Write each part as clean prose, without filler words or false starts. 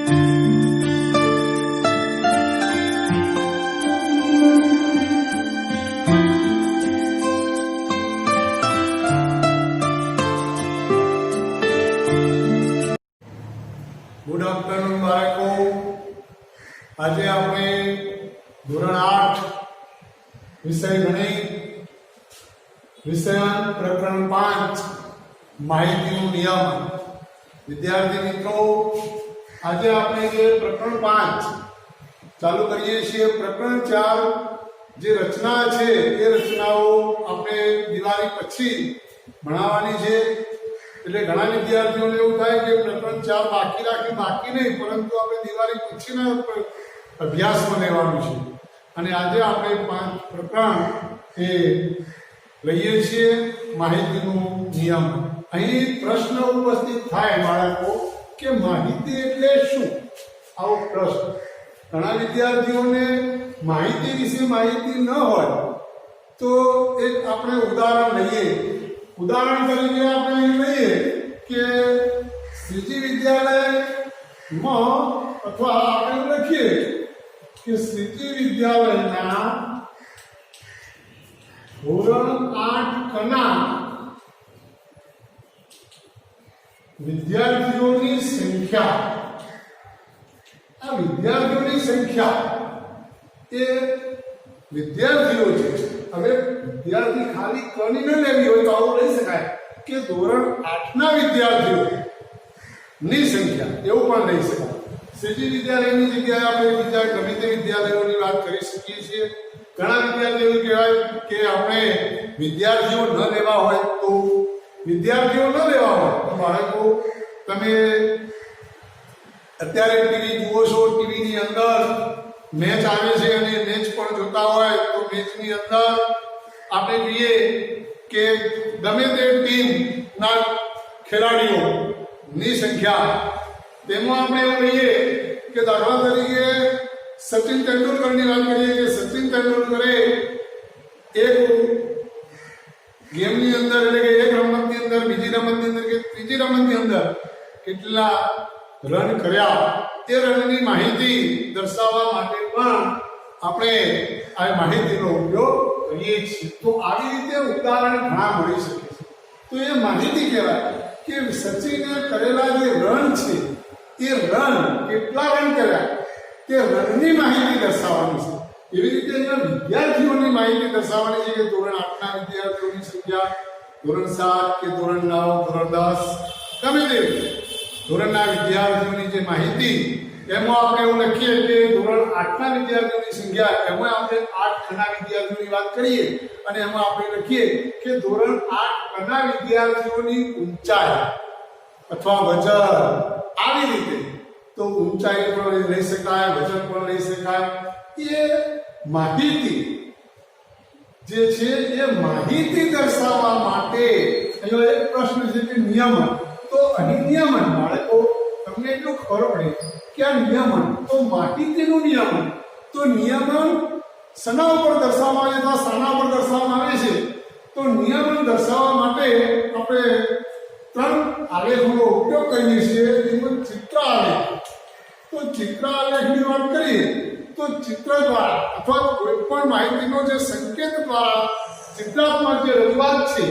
Good afternoon બાળકો, આજે આપણે ધોરણ 8 વિષય ગણિત વિષય પ્રકરણ 5 માહિતીનું નિયમન. વિદ્યાર્થી મિત્રો, આજે આપણે જે પ્રકરણ 5 ચાલુ કરીએ છીએ, પ્રકરણ 4 જે રચના છે એ રચનાઓ આપણે દિવાળી પછી ભણાવવાની છે. એટલે ઘણા વિદ્યાર્થીઓને એવું થાય કે પ્રકરણ 4 બાકી નહીં, પરંતુ આપણે દિવાળી પછીના અભ્યાસમાં લેવાનું છે. અને આજે આપણે 5 પ્રકરણ એ લઈએ છીએ માહિતીનું નિયમ. અહીં પ્રશ્ન ઉપસ્થિત થાય બાળકો કે માહિતી એટલે શું? આવો પ્રશ્ન ઘણા વિદ્યાર્થીઓને માહિતી વિશે માહિતી ન હોય તો એક આપણે ઉદાહરણ લઈએ. ઉદાહરણ તરીકે આપણે અહીં લઈએ કે શ્રીજી વિદ્યાલયમાં, અથવા આપણે લખીએ કે શ્રીજી વિદ્યાલયના ધોરણ 8 કના વિદ્યાર્થીઓની સંખ્યા. આ વિદ્યાર્થીઓની સંખ્યા એ વિદ્યાર્થીઓ છે. હવે વિદ્યાર્થી ખાલી કની ન લેવી હોય તો આવું લઈ શકાય કે ધોરણ 8 ના વિદ્યાર્થીઓની સંખ્યા, એવું પણ લઈ શકાય. શ્રીજી વિદ્યાલયની જગ્યાએ આપણે બીજા ગમે તે વિદ્યાલયોની વાત કરી શકીએ છીએ. ઘણા વિદ્યાર્થીઓ કહેવાય કે આપણે વિદ્યાર્થીઓ ન લેવા હોય તો બાળકો, તમે અત્યારે ટીવી જુઓ છો, ટીવીની અંદર મેચ આવે છે અને મેચ પણ જોતા હોય તો મેચની અંદર આપણે જોઈએ કે ગમે તે ટીમના ખેલાડીઓની સંખ્યા, તેમાં આપણે એવું લઈએ કે દાખલા તરીકે સચિન તેંડુલકરની વાત કરીએ કે સચિન તેંડુલકરે એક ગેમની અંદર, એટલે કે એક રમતની અંદર, બીજી રમતની અંદર કે ત્રીજી રમતની અંદર કેટલા રન કર્યા, તે રનની માહિતી દર્શાવવા માટે પણ આપણે આ માહિતીનો ઉપયોગ કરીએ છીએ. તો આવી રીતે ઉદાહરણ ઘણા મળી શકે છે. તો એ માહિતી કહેવાય કે સચિને કરેલા જે રન છે એ રન કેટલા રન કર્યા તે રનની માહિતી દર્શાવવાની છે. એવી રીતે અહીંયા વિદ્યાર્થીઓની માહિતી દર્શાવવાની છે કે ધોરણ 8 ના વિદ્યાર્થીઓની સંખ્યા, ધોરણ 7 કે ધોરણ 9, ધોરણ 10, ગમે તે ધોરણના વિદ્યાર્થીઓની જે માહિતી, એમાં આપણે એવું લખીએ કે ધોરણ 8 ના વિદ્યાર્થીઓની સંખ્યા, એમાં આપણે 8 કના વિદ્યાર્થીઓની વાત કરીએ અને એમાં આપણે લખીએ કે ધોરણ 8 કના વિદ્યાર્થીઓની ઊંચાઈ અથવા વજન. આવી રીતે તો ઊંચાઈ પણ લઈ શકાય, વજન પણ લઈ શકાય. એ માહિતી જે છે એ માહિતી દર્શાવવા માટે અહીંયા એક પ્રશ્ન છે કે નિયમન. તો અહીં નિયમન બાળકો, તમને એટલું ખબર પડે કે આ નિયમન તો માહિતીનું નિયમન. તો નિયમન શેના ઉપર દર્શાવવામાં આવે છે, શાના ઉપર દર્શાવવામાં આવે છે? તો નિયમન દર્શાવવા માટે આપણે 3 આલેખનો ઉપયોગ કરીએ છીએ. જેમાં ચિત્ર આલેખ. તો ચિત્ર આલેખની વાત કરીએ તો ચિત્ર દ્વારા અથવા કોઈ પણ માહિતીનો જે સંકેત દ્વારા ચિત્રાત્મક જે રજૂઆત છે,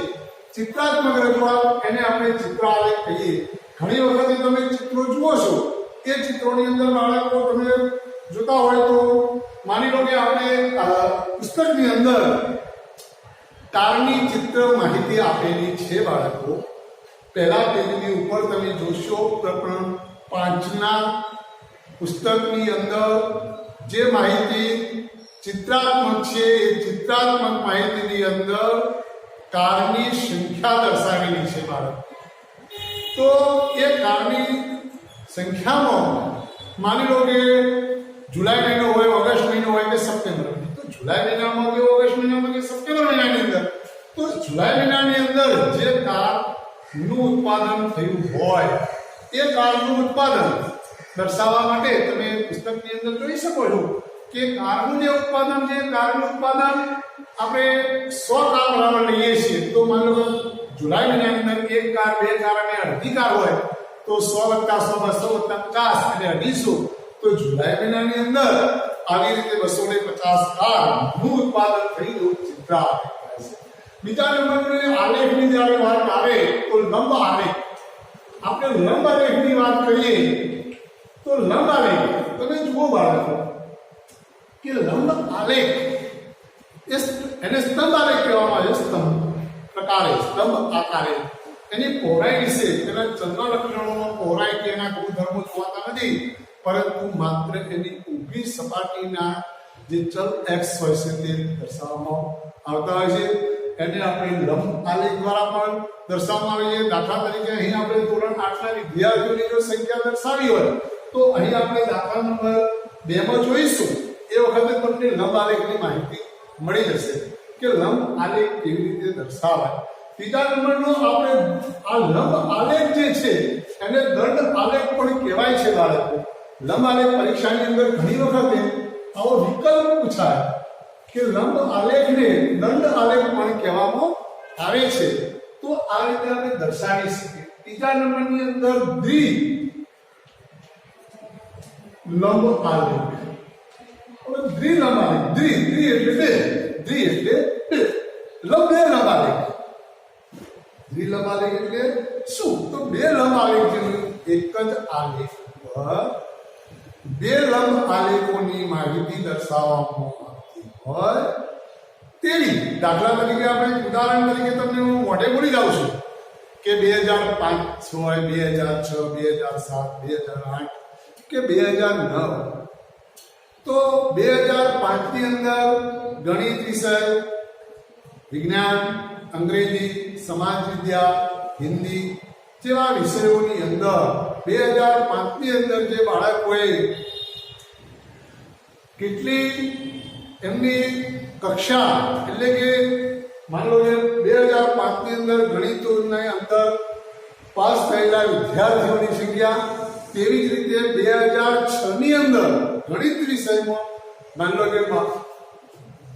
ચિત્રાત્મક રજૂઆત, એને આપણે ચિત્ર આલેખ કહીએ. ઘણી વખતે તમે ચિત્રો જુઓ છો, એ ચિત્રોની અંદર બાળકો તમે જોતા હોય તો માની લો કે આપણે પુસ્તકની અંદર કારની ચિત્ર માહિતી આપેલી છે બાળકો. પહેલા પેજની ઉપર તમે જોશો પ્રકરણ 5 ના પુસ્તકની અંદર જે માહિતી ચિત્રાત્મક છે, એ ચિત્રાત્મક માહિતીની અંદર કારની સંખ્યા દર્શાવેલી છે બાળકો. તો એ કારની સંખ્યામાં માની લો કે જુલાઈ મહિનો હોય, ઓગસ્ટ મહિનો હોય કે સપ્ટેમ્બર. તો જુલાઈ મહિનામાં કે ઓગસ્ટ મહિનામાં કે સપ્ટેમ્બર મહિનાની અંદર, તો જુલાઈ મહિનાની અંદર જે કારનું ઉત્પાદન થયું હોય, એ કારનું ઉત્પાદન દર્શાવવા માટે તમે પુસ્તકની અંદર જોઈ શકો છો કે કારનું જે ઉત્પાદન છે, કારનું ઉત્પાદન આપણે 100 કાર બરાબર લઈએ છીએ. તો માની લો જુલાઈ મહિનાની અંદર 1 કાર, 2 કાર અને અડધી કાર હોય તો 100 + 100 200 + 50 એટલે 250. તો જુલાઈ મહિનાની અંદર આવી રીતે 250 નું ઉત્પાદન થઈ એવું ચિત્ર આવે છે. બીજા નંબરની આલેખની જ્યારે વાત આવે તો લંબ આલેખ. આપણે લંબ આલેખની વાત કરીએ તો લંબ આલેખ તમે જુઓ બાળકો કે લંબ આલેખ એને સ્તંભ આલેખ કહેવામાં આવે. સ્તંભ પ્રકારે, સ્તંભ આકારે એની પહોળાઈ વિશે, તેના ચંદ્ર લક્ષણોનો પહોળાઈ કે એના ગુણધર્મો જોવાતા નથી, પરંતુ માત્ર એની ઊભી સપાટીના જે ચલ x હોય છે તે દર્શાવવામાં આવતા હોય છે. એને આપણે લંબ આલેખ દ્વારા પણ દર્શાવવામાં આવે છે. દાખલા તરીકે અહીં આપણે ધોરણ 8 ના વિદ્યાર્થીઓની જો સંખ્યા દર્શાવી હોય તો અહીં આપણે દાખલા નંબર 2 માં જોઈશું. એ વખતે તમને લંબ આલેખની માહિતી મળી જશે કે લંબ આલેખ કેવી રીતે દર્શાવાય. ત્રીજા નંબરનો આપણે આ લંબ આલેખ જે છે એને દંડ આલેખ પણ કહેવાય છે બાળકો. લંબ આલેખ પરીક્ષાની અંદર ઘણી વખતે આવો વિકલ્પ પૂછાય કે લંબ આલેખને દંડ આલેખ પણ કહેવામાં આવે છે. તો આ રીતે આપણે દર્શાવી શકીએ. ત્રીજા નંબરની અંદર દ્વિલંબ આલેખ. હવે દ્વિલંબ આલેખ, દ્વિ એટલે બે, દ્વિ એટલે બે, લંબ બે લંબ આલેખ. દ્વિલંબ આલેખ એટલે શું? તો બે લંબ આલેખ જેનું એક જ આલેખ પર બે લંબ આલેખોની માહિતી દર્શાવવામાં આવતી હોય તેવી. દાખલા તરીકે આપણે ઉદાહરણ તરીકે તમને હું મોઢે બોલી જાઉં છું કે 2005 હોય, 2006, 2007, 2008 કે 2009. તો 2005 ની અંદર ગણિત વિષય, વિજ્ઞાન, અંગ્રેજી, સમાજ વિદ્યા, હિન્દી જેવા વિષયોની અંદર 2005 ની અંદર જે બાળકોએ કેટલી એમની કક્ષા એટલે કે માની લો કે 2005 ની અંદર ગણિતની અંદર પાસ થયેલા વિદ્યાર્થીઓની સંખ્યા, તેવી જ રીતે 2006 ની અંદર ગણિત વિષયમાં માની લો કે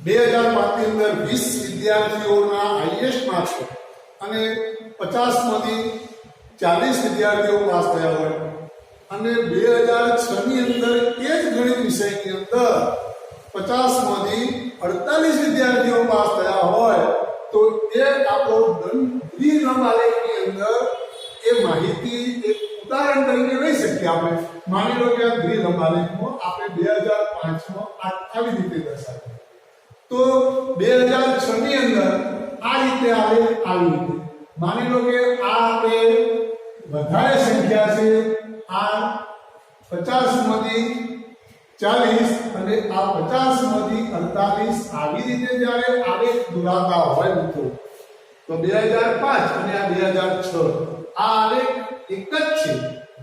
2005 ની અંદર 20 વિદ્યાર્થીઓના હાઈએસ્ટ માર્ક્સ અને 50 માંથી 40 વિદ્યાર્થીઓ પાસ થયા હોય અને 2006 ની અંદર એ જ ગણિત વિષયની અંદર 50 માંથી 48 વિદ્યાર્થીઓ પાસ થયા હોય તો એ આપણો દ્વિલંબ આલેખની અંદર એ માહિતી એક ઉદાહરણ તરીકે લઈ શકીએ. આપણે માની લો કે આ દ્વિલંબ આલેખમાં આપણે 2005 માં આવી રીતે દર્શાવીએ તો 2006 ની અંદર આ રીતે આલેખ આવી રીતે. માની લો કે આ આપણે વધારે સંખ્યા છે, આ 50 માંથી 40 અને આ 50 માંથી 48 આવી રીતે જ્યારે આલેખ દોરાતા હોય મિત્રો તો 2005 અને આ 2006 આ આલેખ એક જ છે,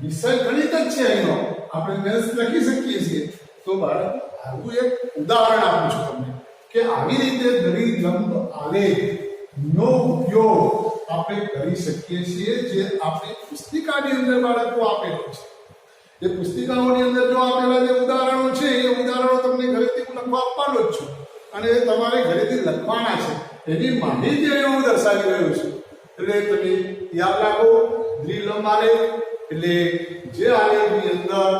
વિષય ગણિત જ છે. અહીંનો આપણે મેથ્સ લખી શકીએ છીએ. તો બાળકો આવું એક ઉદાહરણ આપું છું તમને કે આવી રીતે દ્વિલંબ આલેખ નો ઉપયોગ આપણે કરી શકીએ છીએ, જે આપણી પુસ્તિકાની અંદર બાળકો આપેલો છે. એ પુસ્તિકાઓની અંદર જો આપેલા જે ઉદાહરણો છે એ ઉદાહરણો તમને ઘરેથી લખવા આપવાનો જ છું અને એ તમારે ઘરેથી લખવાના છે. એની માહિતી અહીં હું દર્શાવી રહ્યો છું. એટલે તમે યાદ રાખો, દ્વિલંબ આલેખ એટલે જે આલેખની અંદર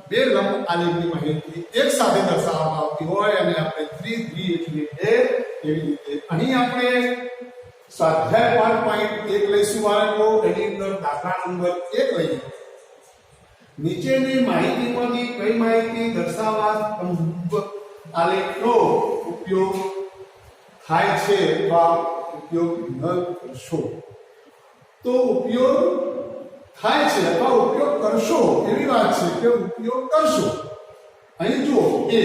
બે લંબ આલેખની માહિતી એક સાથે દર્શાવવામાં આવતી હોય અને આપણે દ્વિ એટલે એવી રીતે. અહીં આપણે સ્વાધ્યાય 5.1 લઈશું બાળકો. એની અંદર દાખલા નંબર 1 લઈએ. નીચેની માહિતીમાંથી કઈ માહિતી દર્શાવવા સ્તંભ આલેખનો ઉપયોગ થાય છે અથવા ઉપયોગ ન કરશો? તો ઉપયોગ થાય છે અથવા ઉપયોગ કરશો એવી વાત છે કે ઉપયોગ કરશો. અહીં જુઓ, એ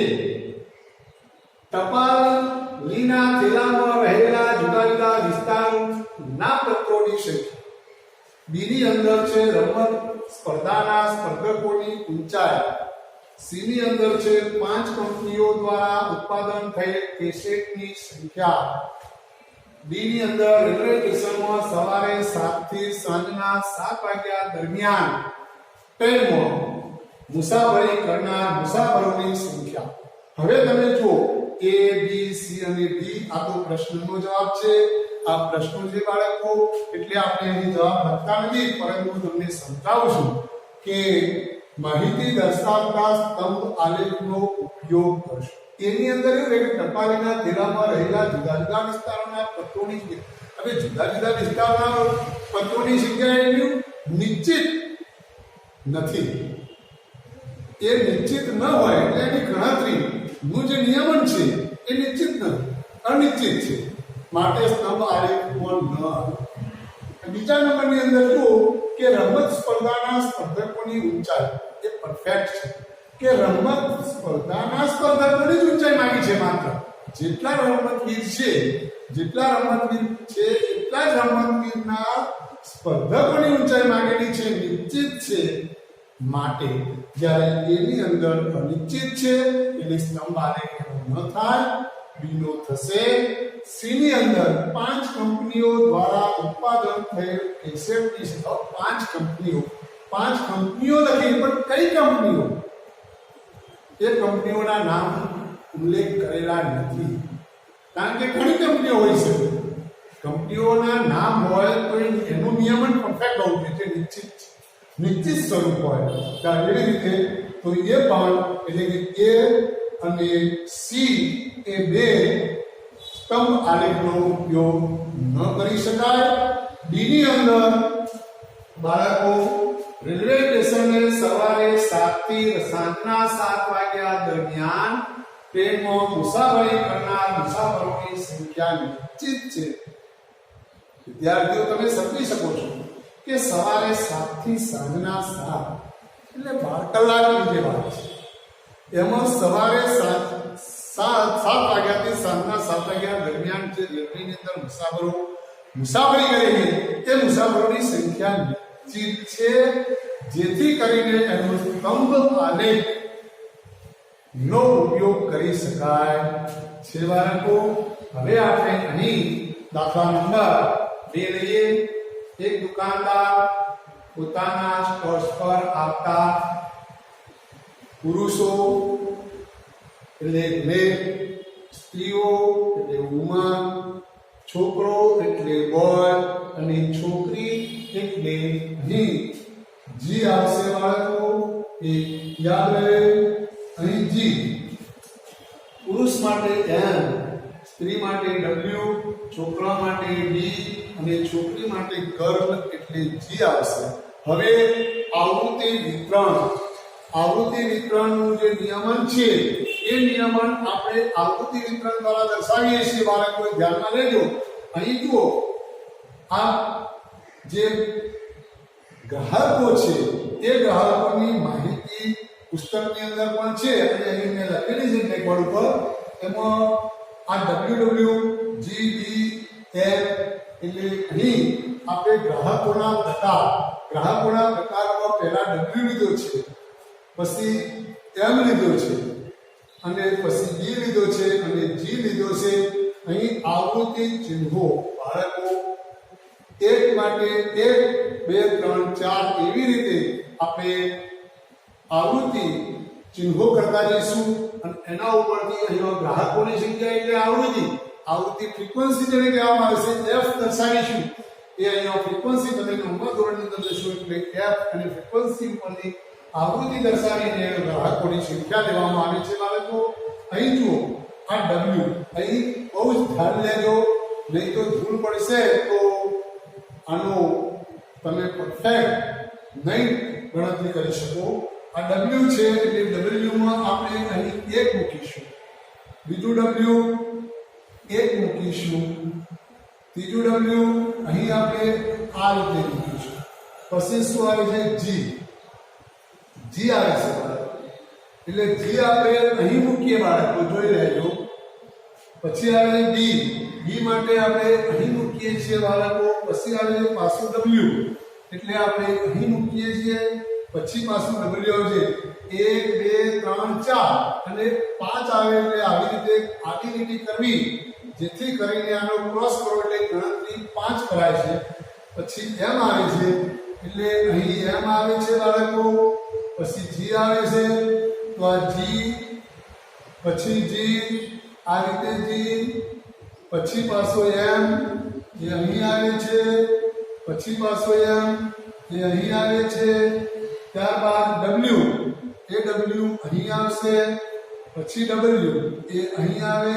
ટપાલીના થેલામાં રહેલા જુદા જુદા વિસ્તારના પત્રોની સંખ્યા. બીની અંદર છે રમત સ્પર્ધાના સ્પર્ધકોની ઊંચાઈ. સીની અંદર છે 5 કંપનીઓ દ્વારા ઉત્પાદન થયેલ કેસેટની સંખ્યા. ડીની અંદર રેલવે સ્ટેશનમાં સવારે 7 થી સાંજના 7 વાગ્યા દરમિયાન ટ્રેનમાં મુસાફરી કરનાર મુસાફરોની સંખ્યા. હવે તમે જુઓ A B C અને D આ તો પ્રશ્નનો જવાબ છે. આ પ્રશ્નો છે બાળકો, એટલે આપણે અહીં જવાબ લખતા નથી, પરંતુ હું તમને સમજાવું છું કે માહિતી દર્શાવતા સ્તંભ આલેખનો ઉપયોગ કરશો. એની અંદર એવું છે કે ટપાલીના થેલામાં રહેલા જુદા જુદા વિસ્તારોના પત્રોની હવે જુદા જુદા વિસ્તારના પત્રોની સંખ્યા એટલી નિશ્ચિત નથી. એ નિશ્ચિત ન હોય એટલે એની ગણતરીનું જે નિયમન છે એ નિશ્ચિત નથી, અનિશ્ચિત છે, માટે સ્તંભ આલેખમાં ન આવે. બીજા નંબરની અંદર જુઓ કે રમત સ્પર્ધાના સ્પર્ધકોની ઊંચાઈ એ પરફેક્ટ છે કે રમત સ્પર્ધાના સ્પર્ધકોની જ ઊંચાઈ માંગી છે. માત્ર જેટલા રમતવીર છે એટલા જ રમતવીરના સ્પર્ધકોની ઊંચાઈ માંગેલી છે, નિશ્ચિત છે. માટે જ્યારે એની અંદર અનિશ્ચિત છે એટલે સ્તંભ આલેખ ન થાય, બીનો થશે. સી ની અંદર 5 કંપનીઓ દ્વારા ઉત્પાદન થયેલ કેસેટની 5 કંપનીઓ લખી, પણ કઈ કંપનીઓ એ કંપનીઓના નામ ઉલ્લેખ કરેલા નથી. કારણ કે ઘણી કંપનીઓ હોય છે, કંપનીઓના નામ હોય તો એનું નિયમન પરફેક્ટ હોવું જોઈએ, નિશ્ચિત સ્વરૂપ હોય. એવી રીતે તો એ પણ એટલે કે એ અને સી એ બે સ્તંભ આલેખનો ઉપયોગ ન કરી શકાય. ડી ની અંદર બાળકો રેલવે સ્ટેશને સવારે 7 થી સાંજના 7 વાગ્યા દરમિયાન ટ્રેનમાં મુસાફરી કરનાર મુસાફરોની સંખ્યા નિશ્ચિત છે. વિદ્યાર્થીઓ તમે સમજી શકો છો કે સવારે 7 થી સાંજના 7 એટલે 12 કલાકની જે વાત છે. એમાં સવારે 7 વાગ્યાથી સાંજના 7 વાગ્યા દરમિયાન જે રેલવેની અંદર મુસાફરો મુસાફરી કરે છે તે મુસાફરોની સંખ્યા નિશ્ચિત છે, જેથી કરીને એનો સ્તંભ આલેખ નો ઉપયોગ કરી શકાય છે. બાળકો હવે આપણે અહીં દાખલા નંબર 2 લઈએ. એક દુકાનદાર પોતાના સ્ટોર્સ પર આવતા પુરુષો એટલે મેલ, સ્ત્રીઓ એટલે વુમન, છોકરો એટલે બોય અને છોકરી એટલે અહીં જી આવશે બાળકો, એ યાદ રહે. અહીં જી પુરુષ માટે એમ, સ્ત્રી માટે ડબલ્યુ, છોકરા માટે ડી અને છોકરી માટે ગર્લ એટલે જી આવશે. હવે આવૃત્તિ વિતરણનું જે નિયમન છે એ નિયમન આપણે આવૃત્તિ વિતરણ દ્વારા દર્શાવીએ છીએ. બાળકો ધ્યાનમાં લેજો. અહીં જુઓ, આ જે ગ્રાહકો છે એ ગ્રાહકોની માહિતી પુસ્તકની અંદર પણ છે અને અહીં મેં લખેલી છે બ્લેકબોર્ડ ઉપર. એમાં આ WW GD F એટલે અહીં આપણે ગ્રાહકોના પ્રકારમાં પહેલા W લીધો છે, પછી M લીધો છે અને પછી B લીધો છે અને G લીધો છે. અહીં આવૃત્તિ ચિહ્નો બાળકો 1 માટે 1 2 3 4 એવી રીતે આપણે આવૃત્તિ ચિહ્નો કરતા જઈશું અને એના ઉપરથી અહીં ગ્રાહકોની સંખ્યા એટલે આવૃત્તિ ફ્રીક્વન્સી જેને કહેવામાં આવે છે F દર્શાવીશું. એ અહીંયા ફ્રીક્વન્સી તમે નંબર ધોરણની અંદર જશો એટલે F અને ફ્રીક્વન્સી ઉપરની આવૃત્તિ દર્શાવીને ગ્રાહકોની સંખ્યા લેવામાં આવે છે. બાળકો અહીં જુઓ, આ W અહીં બહુ જ ધ્યાન લેજો, નહીં તો ભૂલ પડશે તો આનો તમે પરફેક્ટ નહીં ગણતરી કરી શકો. આ W છે એટલે W માં આપણે અહીં 1 મૂકીશું, બીજું W 1 મૂકીશું, ત્રીજું W અહીં આપણે આ રીતે મૂકીશું. પછી શું આવે છે? G આવે છે બાળકો, એટલે G આપણે અહીં મૂકીએ બાળકો, જોઈ લેજો. પછી આવે B માટે આપણે અહીં મૂકીએ છીએ બાળકો. પછી આવે છે પાછું W એટલે આપણે અહીં મૂકીએ છીએ. પછી પાછું W આવે છે 1 2 3 4 અને 5 આવે એટલે આવી રીતે આડી લીટી કરવી, જેથી કરીને આનો ક્રોસ કરો એટલે ગણતરી 5 કરાય છે. પછી M આવે છે એટલે અહીં M આવે છે બાળકો. પછી G આવે છે તો આ G, પછી G, આ રીતે જી, પછી પાછો એમ એ અહીં આવે છે, પછી પાછો એમ એ અહીં આવે છે, ત્યારબાદ ડબલ્યુ એ ડબલ્યુ અહીં આવશે, પછી ડબલ્યુ એ અહીં આવે,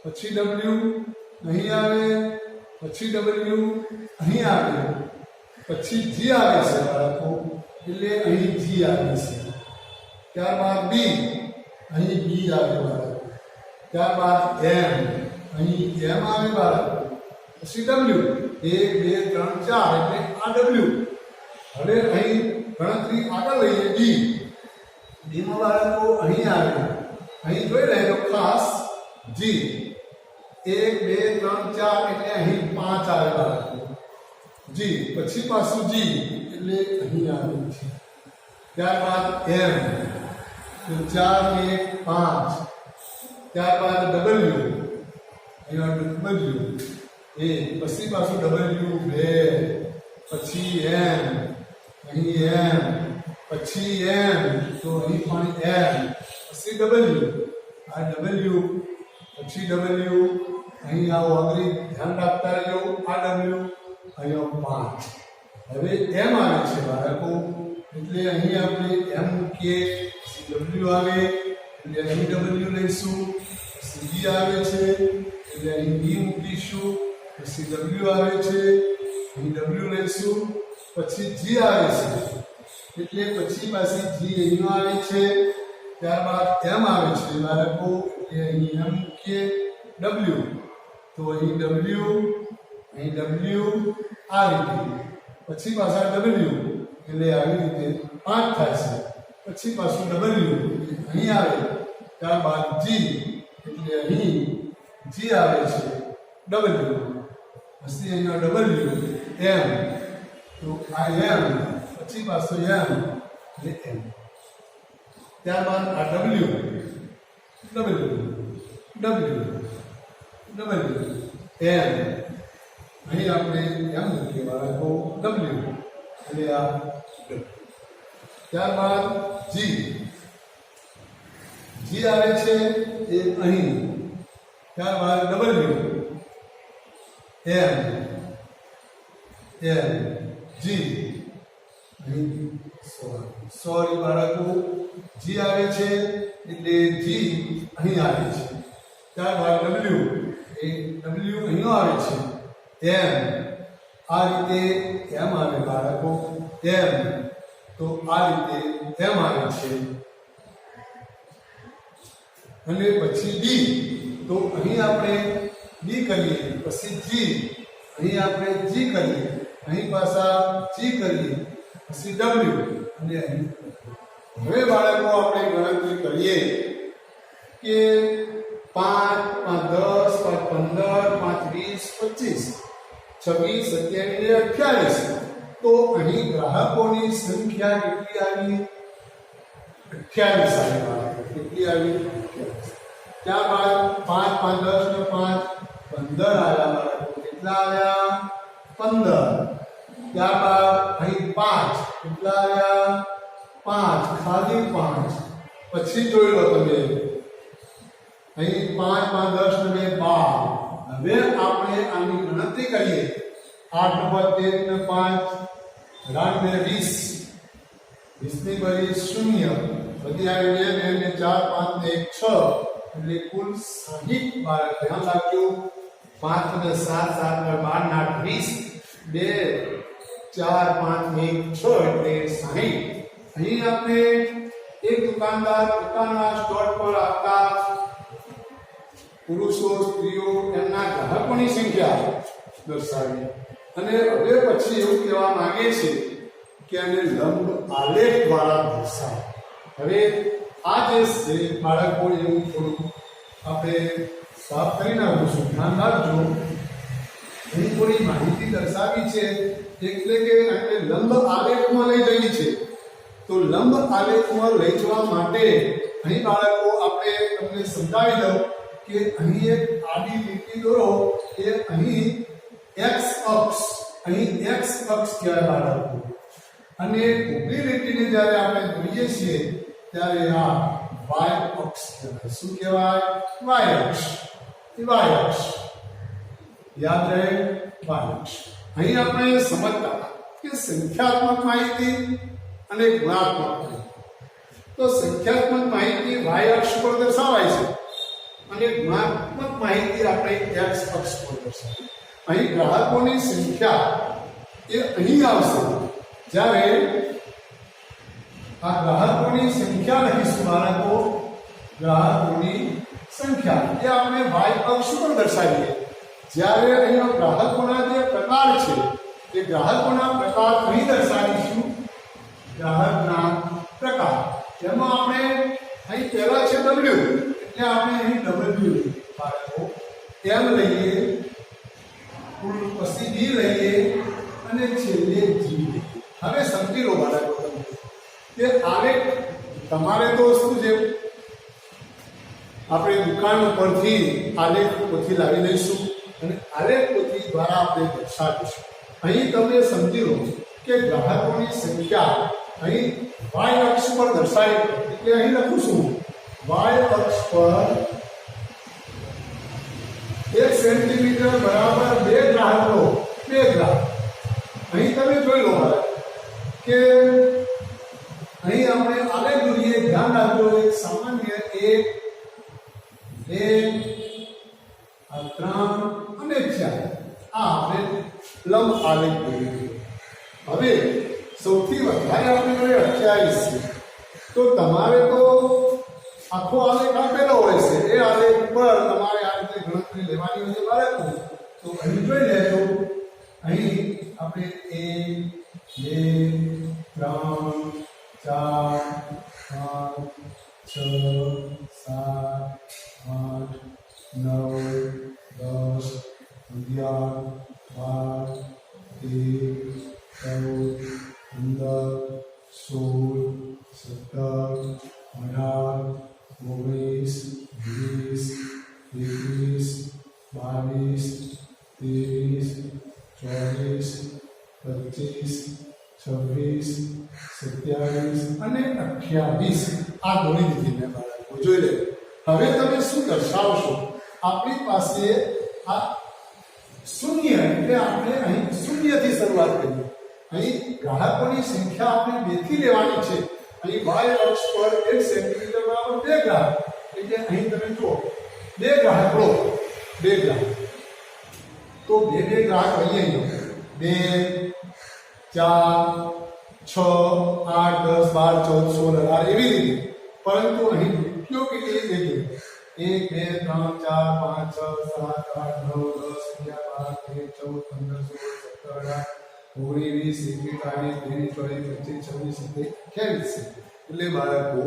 પછી ડબલ્યુ અહીં આવે, પછી ડબલ્યુ અહીં આવે, પછી જી આવે છે બાળકો, એટલે અહીં જી આવે છે, ત્યારબાદ બી અહીં બી આવે બાળકો, ત્યારબાદ એમ અહીં એમ આવે બાળકો, પછી ડબલ્યુ 1 2 3 4 એટલે આ ડબલ્યુ. હવે અહીં ગણતરી આગળ લઈએ ડી. ડીમાં બાળકો અહીં આવે, અહીં જોઈ રહેલો ખાસ જી 1 2 3 4 એટલે અહીં 5 આવે બાળકો જી, પછી પાછું જી એટલે અહીં આવે છે, ત્યારબાદ એમ તો 4 1 5, ત્યારબાદ ડબલ્યુ અહીંયા ડબલ્યુ એ, પછી પાછું ડબલ્યુ 2, પછી એમ અહીં એમ, પછી એમ તો અહીં પણ એમ, પછી ડબલ્યુ આ ડબલ્યુ, પછી ડબલ્યુ અહીં આવો અગ્રી ધ્યાન રાખતા રહેજો, આ ડબલ્યુ અહીંયા 5. હવે એમ આવે છે બાળકો, એટલે અહીં આપણે એમ મૂકીએ, ડબલ્યુ આવે એટલે અહીં ડબલ્યુ લઈશું, ડી આવે છે એટલે અહીં ડી મૂકીશું, પછી ડબલ્યુ આવે છે અહીં ડબલ્યુ લઈશું, પછી જી આવે છે એટલે પછી પાછી જી અહીં આવે છે, ત્યારબાદ એમ આવે છે બાળકો એટલે અહીં એમ મૂકીએ, ડબલ્યુ તો અહીં ડબલ્યુ, અહીં ડબલ્યુ આ રીતે, પછી પાછા ડબલ્યુ એટલે આવી રીતે 5 થાય છે, પછી પાછું ડબલ્યુ અહીં આવે, ત્યારબાદ જી એટલે અહીં જી આવે છે, ડબલ્યુ પછી અહીંયા ડબલ્યુ એમ તો આ એમ, પછી પાછું એમ એટલે એમ, ત્યારબાદ આ ડબલ્યુ ડબલ્યુ ડબલ્યુ ડબલ્યુ એમ, અહીં આપણે એમ મૂકીએ બાળકો ડબલ્યુ એટલે આ ડબલ્યુ, ત્યારબાદ જી જી આવે છે એ અહીં, ત્યારબાદ ડબલ્યુ એમ એમ જી અહીં, સોરી બાળકો જી આવે છે એટલે જી અહીં આવે છે, ત્યારબાદ ડબલ્યુ એ ડબલ્યુ અહીં આવે છે, એમ આ રીતે એમ આવે બાળકો એમ, તો આ રીતે એમ આવે છે, અને પછી ડી તો અહીં આપણે ડી કરીએ, પછી જી અહીં આપણે જી કરીએ, અહીં પાછા જી કરીએ, પછી ડબલ્યુ અને અહીં. હવે બાળકો આપણે ગણતરી કરીએ કે 5 5 10 5 15 5 20 25 26 27 28, તો અહીં ગ્રાહકોની સંખ્યા કેટલી આવી? 28 આવી બાળકો, કેટલી આવી? 28. ત્યારબાદ 5 5 10 ને 5 15 આવ્યા બાળકો, કેટલા આવ્યા? 15. ત્યારબાદ અહીં 5 કેટલા આવ્યા? 5 ખાલી 5, પછી જોઈ લો તમે અહીં 5 5 10 ને 12. હવે આપણે આની ગણતરી કરીએ, 8 13 ને 5 18 ને 20, 20 ની બરી 0, બધી આવી 2 ને 4 5 ને 1 6, એટલે કુલ 60 બાળક. ધ્યાન રાખજો 5 ને 7 7 ને 12 8 20, 2 4 5 ને 1 6 એટલે 60. અહીં આપણે એક દુકાનદાર પોતાના સ્ટોર પર આવતા પુરુષો સ્ત્રીઓ એમના ગ્રાહકોની સંખ્યા દર્શાવી, અને હવે પછી એવું કહેવા માંગે છે કે આને લંબ આલેખ દ્વારા દર્શાવે. હવે આ જે છે બાળકો એવું થોડું આપણે સાફ કરી નાખીશું, ધ્યાન રાખજો. અહીં થોડી માહિતી દર્શાવી છે એટલે કે આપણે લંબ આલેખમાં લઈ જવી છે. તો લંબ આલેખમાં લઈ જવા માટે અહીં બાળકો આપણે તમને સમજાવી દઉં કે અહીં એક આડી લીટી દોરો, એ અહીં x અક્ષ, અહીં x અક્ષ કહેવાય બાળકો, અને ઊભી લીટીને જ્યારે આપણે દોરીએ છીએ ત્યારે આ વાય અક્ષ કહેવાય. શું કહેવાય? વાય અક્ષ. વાય અક્ષ યાદ રહે, વાય અક્ષ. અહીં આપણે સમજતા હતા કે સંખ્યાત્મક માહિતી અને ગુણાત્મક માહિતી. તો સંખ્યાત્મક માહિતી વાય અક્ષ પર દર્શાવાય છે અને ગુણાત્મક માહિતી આપણે એક્સ અક્ષ પર દર્શાવાય. અહીં ગ્રાહકોની સંખ્યા એ અહીં આવશે જ્યારે આ ગ્રાહકોની સંખ્યા લખીશું. બાળકો, ગ્રાહકોની સંખ્યા એ આપણે વાય અક્ષ પર દર્શાવીએ. જ્યારે અહીંનો ગ્રાહકોના જે પ્રકાર છે એ ગ્રાહકોના પ્રકાર અહીં દર્શાવીશું. ગ્રાહકના પ્રકાર એમાં આપણે અહીં પહેલા છે ડબલ્યુ, એટલે આપણે અહીં ડબલ્યુ બાળકો એમ લઈએ, પછી બી લઈએ અને છેલ્લે જી લઈએ. હવે સમજી લો બાળકો તમે કે આલેખ તમારે તો શું છે, આપણે દુકાન ઉપરથી આલેખ પોથી લાવી લઈશું અને આલેખ પોથી દ્વારા આપણે દર્શાવીશું. અહીં તમે સમજી લો કે ગ્રાહકોની સંખ્યા અહીં વાય અક્ષ પર દર્શાવી, એટલે અહીં લખું છું વાય અક્ષ પર 1 સેન્ટીમીટર બરાબર 2 ગ્રાહકો. 2 ગ્રાહક અહીં તમે જોઈ લો કે અહીં આપણે આલેખ દોરીએ, ધ્યાન રાખજો. એક સામાન્ય 1 3 અને 4 આ આપણે લંબ આલેખ દોરીએ. હવે સૌથી વધારે આપણે 28 છે, તો તમારે તો આખો આલેખ આપેલો હોય છે. એ આલેખ પર તમારે આ રીતે ગણતરી લેવાની હોય છે બાળકો. તો અહીં જોઈ લેજો, અહીં આપણે 1 2 3 4 5 6 7 8 9 10 11 અને 28 આ દોરી દીધી મેં બાળકો. જોઈ લે. હવે તમે શું દર્શાવશો? આપણી પાસે આ શૂન્ય, એટલે આપણે અહીં શૂન્યથી શરૂઆત કરીએ. અહીં ગ્રાહકોની સંખ્યા આપણે 2 થી લેવાની છે. અહીં વાય અક્ષ પર 1 સેન્ટીમીટર બરાબર 2 ગ્રાહક, એટલે અહીં તમે જુઓ 2 ગ્રાહકો. 2 ગ્રાહક તો 2 ગ્રાહક લઈએ. 2 4 6 8 10 12 14 16 એવી રીતે. પરંતુ અહીં કયો કેટલી જગ્યાએ 1 2 3 4 5 6 7 8 9 10 11 12 13 14 15 16 17 18 19 20 21 22 23 24 25 26 27 28 એટલે બાળકો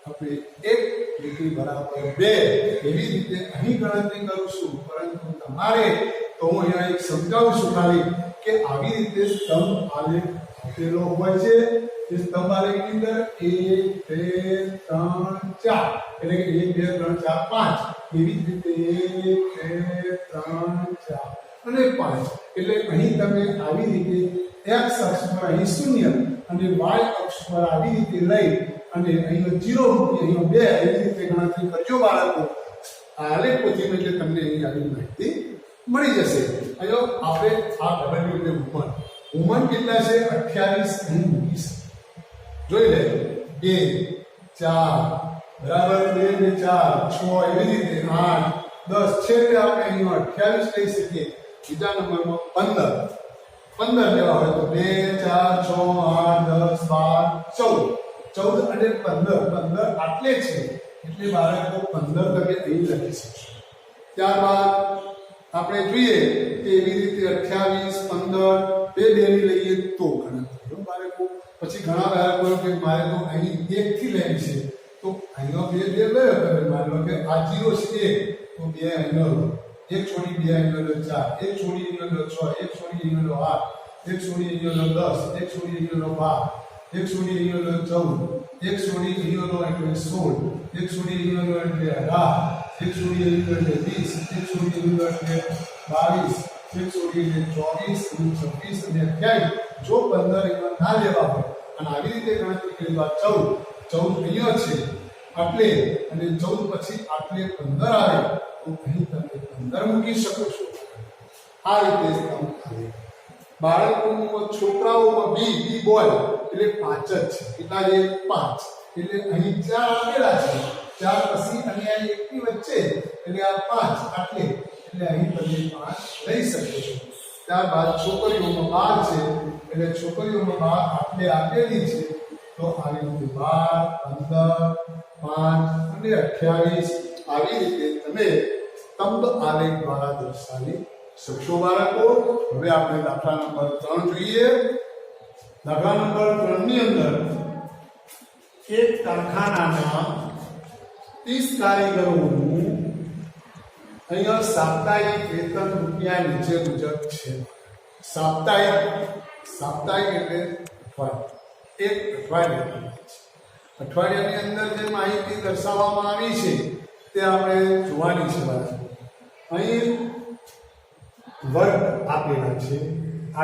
આપણે 1 લીટી બરાબર 2 એવી રીતે અહીં ગણતરી કરીશું. પરંતુ તમારે તો હું અહીંયા એક સમજાવું છું ખાલી કે આવી રીતે સ્તંભ આલેખ આપેલો હોય છે. એ સ્તંભ આલેખની અંદર 1 2 3 4 એટલે કે 1 2 3 4 5 એવી જ રીતે 1 2 3 4 અને 5. એટલે અહીં તમે આવી રીતે x અક્ષ પર અહીં 0 અને y અક્ષ પર આવી રીતે લઈ અને અહીં 0 મૂકી, અહીં 2 એવી રીતે ગણતરી કરજો બાળકો. આલેખ પોથીમાં એટલે તમને અહીં આવી માહિતી મળી જશે. અહીં આપણે આ ડબલ્યુ એટલે વુમન કેટલા છે? 28 અહીં મૂકીશ. જોઈ લે 2 4 બરાબર 2 ને 4 6 એવી રીતે 8 10 છેલ્લે આપણે અહીં 28 લઈ શકીએ. બીજા નંબરમાં 15 લેવા હોય તો 2 4 6 8 10 12 14 અને 15 આટલે છે. એટલે બાળકો 15 તમે અહીં લખી શકશો. ત્યારબાદ આપણે જોઈએ કે એવી રીતે 28 15 બે ની લઈએ તો ગણતરી બાળકો. પછી ઘણા બાળકો કે મારે તો અહીં 1 થી લેવી છે, તો અહીંનો 2 લયો. માની લો કે આ 0 છે 1 તો 2 અહીંનો 1 છોડી 2 અહીંનો 4 1 છોડી અહીંનો 6 1 છોડી અહીંનો 8 1 છોડી અહીંનો 10 1 છોડી અહીંનો 12 1 છોડી અહીંનો 14 1 છોડી અહીંનો 16 1 છોડી અહીંનો 18 1 છોડી અહીંનો 20 1 છોડી અહીંનો 22 1 છોડી 24 26 અને 28. જો 15 એમાં ના લેવા હોય અને આવી રીતે ગણતરી કરી તો 14 અહીંયા છે આટલે અને 14 પછી આટલે 15 આવે તો અહીં તમે 15 મૂકી શકો છો. આ રીતે સ્તંભ આવે. બાળકોમાં છોકરાઓમાં બી બોય એટલે 5 જ છે. કેટલા છે? 5. એટલે અહીં 4 આપેલા છે. 4 પછી અને આ 1 ની વચ્ચે એટલે આ 5 આટલે એટલે અહીં તમે 5 લઈ શકો છો. ત્યારબાદ છોકરીઓમાં 12 છે એટલે છોકરીઓમાં 12 આટલે આપેલી છે તો આવી રીતે 12, 15, 5 અને 28 આવી રીતે તમે સ્તંભ આલેખ દ્વારા દર્શાવી શકશો. બાળકો, હવે આપણે દાખલા નંબર 3 જોઈએ. દાખલા નંબર 3 ની અંદર એક કારખાનાના 30 કારીગરોનું અહીંયા સાપ્તાહિક વેતન રૂપિયા નીચે મુજબ છે. સાપ્તાહિક એટલે એક અઠવાડિયું. અઠવાડિયાની અંદર જે માહિતી દર્શાવવામાં આવી છે તે આપણે જોવાની છે. અહીં વર્ગ આપેલા છે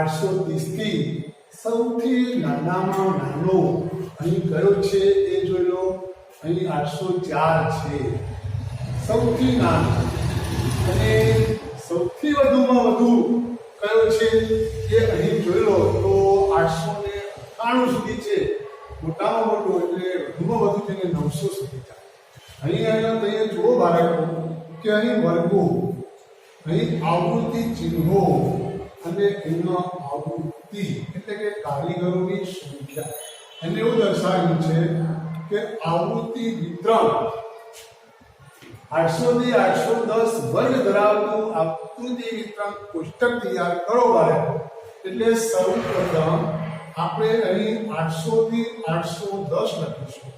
830 થી સૌથી નાનામાં નાનો અહીં કયો છે એ જોઈ લો. અહીં 804 છે સૌથી નાનો, અને સૌથી વધુમાં વધુ કયો છે એ અહીં જોઈ લો તો 898 સુધી છે. મોટામાં મોટો એટલે વધુમાં વધુ થઈને 900 સુધી જાય. અહીં જુઓ બાળકો કે અહીં વર્ગો, અહીં આવૃત્તિ ચિહ્નો અને એનો આવૃત્તિ એટલે કે કારીગરોની સંખ્યા. એને એવું દર્શાવ્યું છે કે આવૃત્તિ વિતરણ 800 થી 810 વર્ગ ધરાવતું આવૃત્તિ વિતરણ કોષ્ટક તૈયાર કરો બાળકો. એટલે સૌપ્રથમ આપણે અહીં 800 થી 810 લખીશું,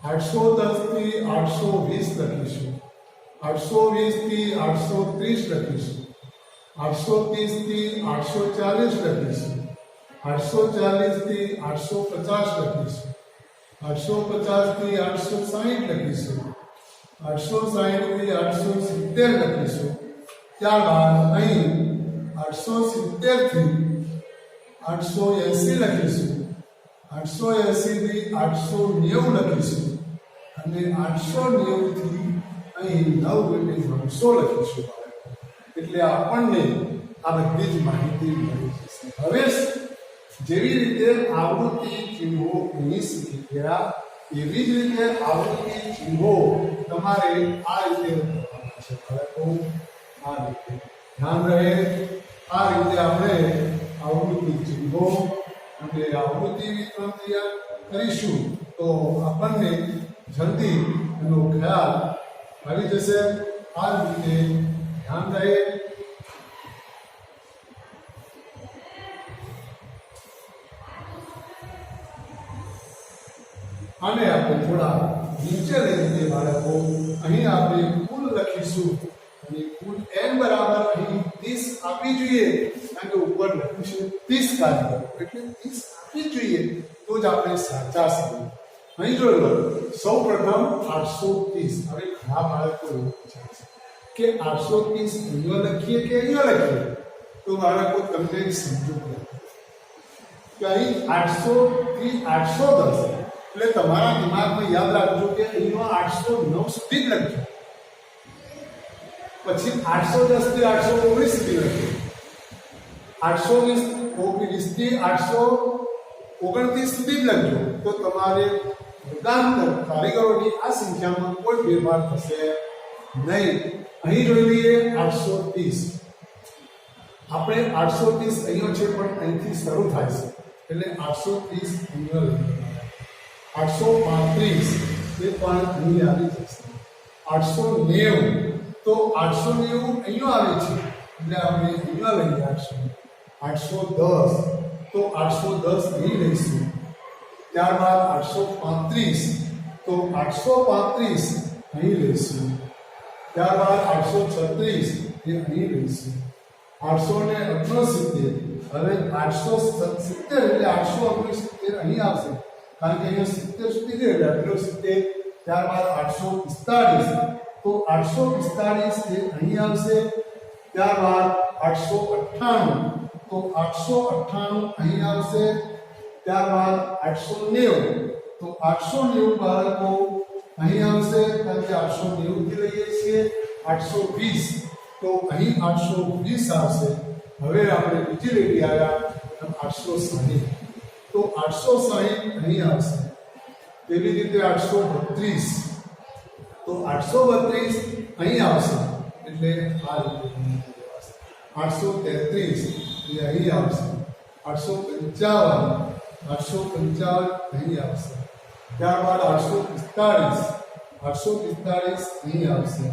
810 થી 820 લખીશું, 820 થી 830 લખીશું, 830 થી 840 લખીશું, 840 થી 850 લખીશું, 850 થી 860 લખીશું, 860 થી 870 લખીશું. ત્યારબાદ અહીં 870 થી 880 લખીશું, 880 થી 890 લખીશું અને 890 થી અહીં 9 એટલે 900 લખીશું. એટલે આપણને આ બધી જ માહિતી મળી જશે. હવે જેવી રીતે આવૃત્તિ ચિહ્નો અહીં શીખી ગયા એવી જ રીતે આવૃત્તિ ચિહ્નો તમારે આ રીતે લખવાના છે. આ રીતે ધ્યાન રહે. આ રીતે આપણે આવૃત્તિ ચિહ્નો અને આવૃત્તિ વિતરણ તૈયાર કરીશું તો આપણને જલ્દી એનો ખ્યાલ આવી જશે. આ રીતે ધ્યાન રહે. અને આપણે થોડા નીચે લઈ જઈએ બાળકો. અહીં આપણે કુલ લખીશું અને કુલ n બરાબર અહીં 30 આપવી જોઈએ, કારણ કે ઉપર લખ્યું છે 30 કારીગરો એટલે 30 આપવી જોઈએ તો જ આપણે સાચા છીએ. અહીં જોઈ લો સૌપ્રથમ 830. હવે ઘણા બાળકો એવું પૂછે છે કે 830 અહીંયા લખીએ કે અહીંયા લખીએ, તો બાળકો તમને સમજો કે અહીં 800 થી 810 એટલે તમારા દિમાગમાં યાદ રાખજો કે અહીંનો 809 સુધી જ લખજો, પછી 810 થી 819 સુધી લખજો, 820 થી 829 સુધી જ લખજો. તો તમારે કારીગરોની આ સંખ્યામાં કોઈ ફેરફાર થશે નહીં. અહીં જોઈ લઈએ 830. આપણે 830 અહીંયા છે પણ અહીંથી શરૂ થાય છે એટલે 830 અહીંયા લઈએ. 835 એ પણ અહીં આવી જશે. 890 તો 890 અહીંયા આવે છે એટલે આપણે અહીંયા લઈએ 810 તો 810 અહીં લઈશું. ત્યારબાદ 835 તો 835 અહીં લઈશું. ત્યારબાદ 836 એ અહીં લઈશું. 869 હવે 870 એટલે 869 અહીં આવશે, કારણ કે અહીંયા 70 સુધી ગયો એટલે આટલો 70. ત્યારબાદ 845 તો 845 એ અહીં આવશે. ત્યારબાદ 898 તો 898 અહીં આવશે. ત્યારબાદ 890 તો 890 બાળકો અહીં આવશે કારણ કે 890 થી લઈએ છીએ 820 તો અહીં 820 આવશે હવે આપણે બીજી લીટી આવ્યા 860 તો 860 અહીં આવશે તેવી રીતે 832 તો 832 અહીં આવશે એટલે આ રીતે 833 એ અહીં આવશે 855 અહીં આવશે ત્યારબાદ 845 અહીં આવશે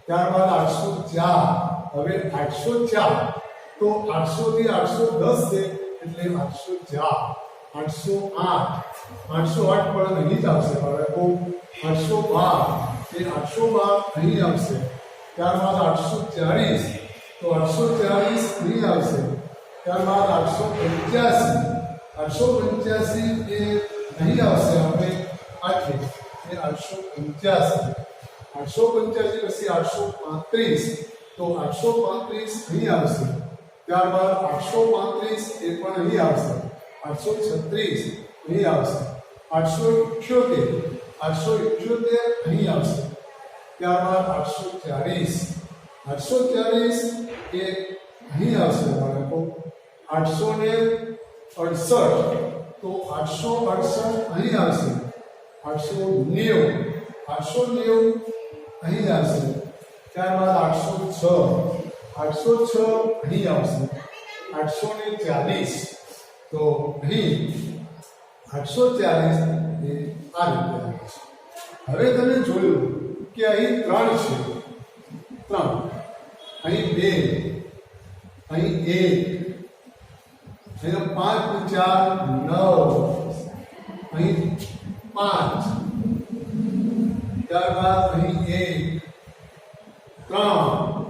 ત્યારબાદ 804 હવે 804 તો 800 થી 810 છે એટલે 804 808 પણ અહીં જ આવશે બાળકો 812 એ 812 અહીં આવશે ત્યારબાદ 840 તો 840 અહીં આવશે ત્યારબાદ 885 એ અહીં આવશે આપણે આખે એ 885 પછી 835 તો 835 અહીં આવશે ત્યારબાદ 835 એ પણ અહીં આવશે 836 અહીં આવશે 878 અહીં આવશે ત્યારબાદ 840 એ અહીં આવશે બાળકો 868 તો 868 અહીં આવશે 890 અહીં આવશે ત્યારબાદ 806 અહીં આવશે 840 તો અહીં 840 એ આ રીતે આવે છે હવે તમે જોયું કે અહીં 3 છે 3 અહીં 2 અહીં 1 અહીં 5 4 9 અહીં 5 ત્યારબાદ અહીં 1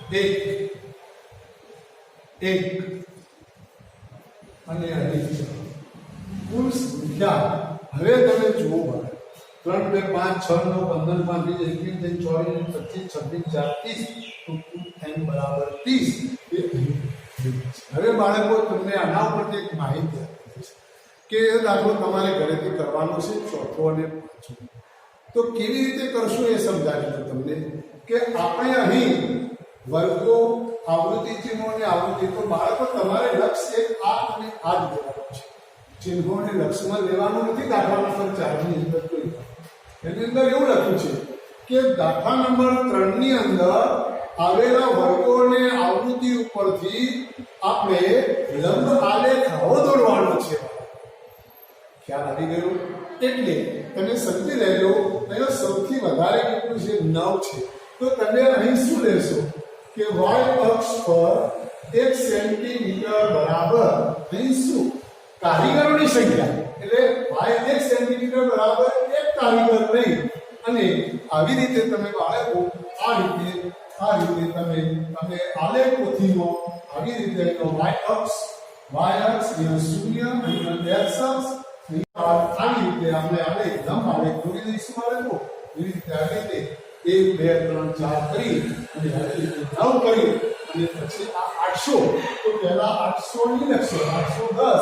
3 1 અને અહીં કુલ સંખ્યા હવે તમે જુઓ 3 2 5 6 9 15 5 21 24 25 26 30 તો કુલ n બરાબર 30 એ અહીં હવે બાળકો તમને આના ઉપરથી એક માહિતી આપી છે કે દાખલો તમારે ઘરેથી કરવાનો છે ચોથો અને પાંચમો તો કેવી રીતે કરશું એ સમજાવી દઉં તમને કે આપણે અહીં વર્ગો આવૃત્તિ ચિહ્નો અને આવૃત્તિ તો બાળકો તમારે લક્ષ્ય આ અને આ જ લેવાનું છે ચિહ્નોને લક્ષ્યમાં લેવાનું નથી દાખલા નંબર 4 ની અંદર કોઈ એની અંદર એવું લખ્યું છે કે દાખલા નંબર 3 ની અંદર આવેલા વર્ગોને આવૃત્તિ ઉપરથી આપણે લંબ આલેખ આવો દોરવાનો છે ખ્યાલ આવી ગયો એટલે તમે સમજી લેજો અહીંયા સૌથી વધારે કેટલું છે 9 છે તો તમે અહીં શું લેશો કે y અક્ષ પર 1 સેન્ટીમીટર બરાબર અહીં શું કારીગરોની સંખ્યા એટલે y 1 સેન્ટીમીટર બરાબર 1 કારીગર લઈ અને આવી રીતે તમે બાળકો આ રીતે તમે આલેખોથીનો આવી રીતે એનો y અક્ષ અહીંયા શૂન્ય અહીંયા x અક્ષ આવી રીતે આપણે આલેખ લંબ આલેખ દોરી દઈશું બાળકો એવી રીતે આવી રીતે 1 2 3 4 કરી અને આવી રીતે 9 કરી અને પછી આ 800 તો પહેલા 800 ની લખશો 810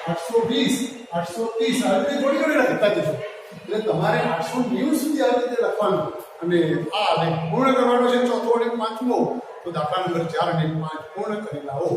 820 830 આ રીતે જોડી લખતા જશો એટલે તમારે 890 સુધી આ રીતે લખવાનું અને આ આલેખ પૂર્ણ કરવાનો છે ચોથો અને પાંચમો તો દાખલા નંબર 4 અને 5 પૂર્ણ કરી લાવો